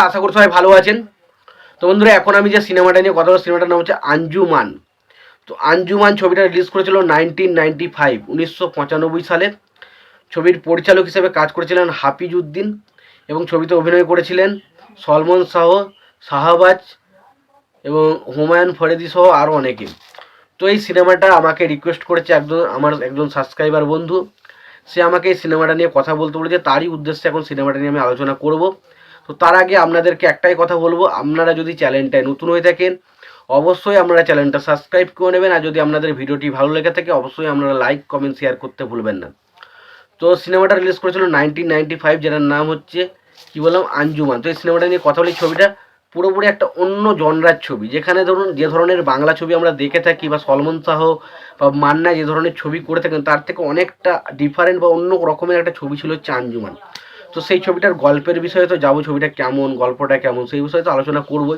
আশা করি সবাই ভালো আছেন। তো বন্ধুরা, এখন আমি যে সিনেমাটা নিয়ে কথা বলবো, সিনেমাটার নাম হচ্ছে আঞ্জুমান। তো আঞ্জুমান ছবিটা রিলিজ করেছিল 1995 সালে। ছবির পরিচালক হিসেবে কাজ করেছিলেন হাফিজ উদ্দিন এবং ছবিতে অভিনয় করেছিলেন সলমন শাহ, শাহবাজ এবং হুমায়ুন ফরিদি সহ আরও অনেকে। তো এই সিনেমাটা আমাকে রিকোয়েস্ট করেছে আমার একজন সাবস্ক্রাইবার বন্ধু। সে আমাকে এই সিনেমাটা নিয়ে কথা বলতে বলেছে, তারই উদ্দেশ্যে এখন সিনেমাটা নিয়ে আমি আলোচনা করব। তো তার আগে আপনাদেরকে একটাই কথা বলবো, আপনারা যদি চ্যানেলটায় নতুন হয়ে থাকেন অবশ্যই আপনারা চ্যানেলটা সাবস্ক্রাইব করে নেবেন, আর যদি আপনাদের ভিডিওটি ভালো লেগে থাকে অবশ্যই আপনারা লাইক কমেন্ট শেয়ার করতে ভুলবেন না। তো সিনেমাটা রিলিজ করেছিল 1995, যেটার নাম হচ্ছে কি বললাম, আঞ্জুমান। তো এই সিনেমাটা নিয়ে কথা বলি, ছবিটা পুরোপুরি একটা অন্য জনরার ছবি। যেখানে ধরুন যে ধরনের বাংলা ছবি আমরা দেখে থাকি বা সলমন শাহ বা মান্না যে ধরনের ছবি করে থাকেন তার থেকে অনেকটা ডিফারেন্ট বা অন্য রকমের একটা ছবি ছিল হচ্ছে আঞ্জুমান। তো সেই ছবিটার গল্পের বিষয়ে তো যাবো, ছবিটা কেমন, গল্পটা কেমন, সেই বিষয়ে তো আলোচনা করবো।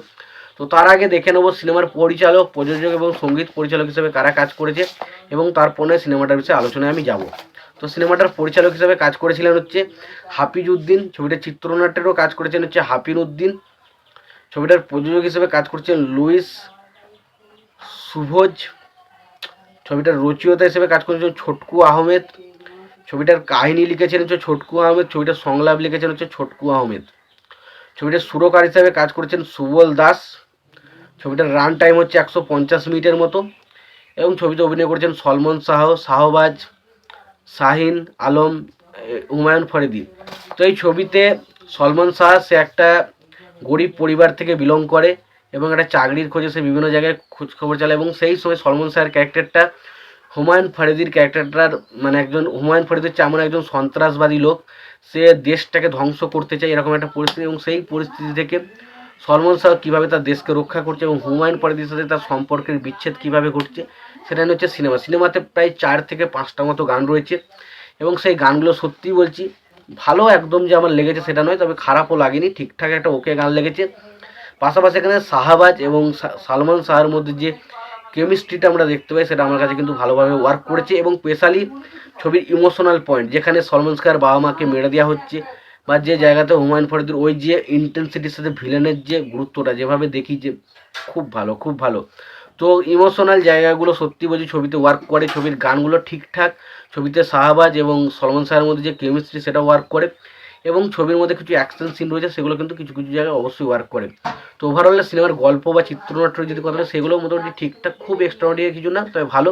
তো তার আগে দেখে নেবো সিনেমার পরিচালক, প্রযোজক এবং সঙ্গীত পরিচালক হিসেবে কারা কাজ করেছে এবং তারপরে সিনেমাটার বিষয়ে আলোচনায় আমি যাব। তো সিনেমাটার পরিচালক হিসেবে কাজ করেছিলেন হচ্ছে হাফিজ উদ্দিন। ছবিটার চিত্রনাট্যেরও কাজ করেছেন হচ্ছে হাফিজ উদ্দিন। ছবিটার প্রযোজক হিসেবে কাজ করছেন লুইস সুভোজ। ছবিটার রচয়িতা হিসেবে কাজ করেছেন ছোটকু আহমেদ। ছবিটার কাহিনী লিখেছেন হচ্ছে ছোটকু আহমেদ। ছবিটার সংলাপ লিখেছেন হচ্ছে ছোটকু আহমেদ। ছবিটার সুরকার হিসেবে কাজ করেছেন সুবল দাস। ছবিটার রান টাইম হচ্ছে 150 মিনিটের মতো এবং ছবিতে অভিনয় করেছেন সলমন শাহ, শাহবাজ, শাহিন আলম, হুমায়ুন ফরিদি। তো এই ছবিতে সলমন শাহ সে একটা গরিব পরিবার থেকে বিলং করে এবং একটা চাকরির খোঁজে সে বিভিন্ন জায়গায় খোঁজ খবর চালায় এবং সেই সময় সলমন শাহের ক্যারেক্টারটা হুমায়ুন ফরিদির ক্যারেক্টারটার মানে একজন হুমায়ুন ফরিদ হচ্ছে এমন একজন সন্ত্রাসবাদী লোক, সে দেশটাকে ধ্বংস করতে চায় এরকম একটা পরিস্থিতি এবং সেই পরিস্থিতি থেকে সলমন শাহ কীভাবে তার দেশকে রক্ষা করছে এবং হুমায়ুন ফরিদির সাথে তার সম্পর্কের বিচ্ছেদ কীভাবে ঘটছে সেটা হচ্ছে সিনেমাতে প্রায় 4 থেকে 5টা মতো গান রয়েছে এবং সেই গানগুলো সত্যিই বলছি ভালো, একদম যে আমার লেগেছে সেটা নয়, তবে খারাপও লাগেনি, ঠিকঠাক একটা ওকে গান লেগেছে। পাশাপাশি এখানে শাহবাজ এবং সালমান শাহের মধ্যে যে কেমিস্ট্রিটা আমরা দেখতে পাই সেটা আমার কাছে কিন্তু ভালোভাবে ওয়ার্ক করেছে এবং স্পেশালি ছবির ইমোশনাল পয়েন্ট যেখানে সলমন শাহের বাবা মাকে মেরে দেওয়া হচ্ছে বা যে জায়গাতে হুমায়ুন ফরিদের ওই যে ইন্টেন্সিটির সাথে ভিলেনের যে গুরুত্বটা যেভাবে দেখি যে খুব ভালো, খুব ভালো। তো ইমোশনাল জায়গাগুলো সত্যি বলছি ছবিতে ওয়ার্ক করে, ছবির গানগুলো ঠিকঠাক, ছবিতে শাহবাজ এবং সলমন শাহের মধ্যে যে কেমিস্ট্রি সেটা ওয়ার্ক করে এবং ছবির মধ্যে কিছু অ্যাকশন সিন রয়েছে সেগুলো কিন্তু কিছু কিছু জায়গায় অবশ্যই ওয়ার্ক করে। তো ওভারঅল সিনেমার গল্প বা চিত্রনাট্য যদি কথা বলে সেগুলো মোটামুটি ঠিকঠাক, খুব এক্সট্রাঅর্ডিনারি কিছু না, তবে ভালো।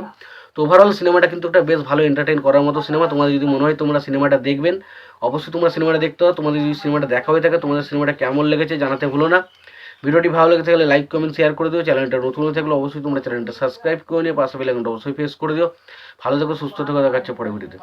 তো ওভারঅল সিনেমাটা কিন্তু একটা বেশ ভালো এন্টারটেইন করার মতো সিনেমা। তোমাদের যদি মনে হয় তোমরা সিনেমাটা দেখবেন অবশ্যই তোমরা সিনেমাটা দেখতে হবে। তোমাদের যদি সিনেমাটা দেখা হয়ে থাকে তোমাদের সিনেমাটা কেমন লেগেছে জানাতে ভুলো না। ভিডিওটি ভালো লেগে থাকলে লাইক কমেন্ট শেয়ার করে দিও। চ্যানেলটা নতুন হয়ে থাকলে অবশ্যই তোমরা চ্যানেলটা সাবস্ক্রাইব করে নিয়ে পাশে বেল আইকনটা অবশ্যই প্রেস করে দিও। ভালো থেকো, সুস্থ থেকো, দেখা হচ্ছে পরে ভিডিওতে।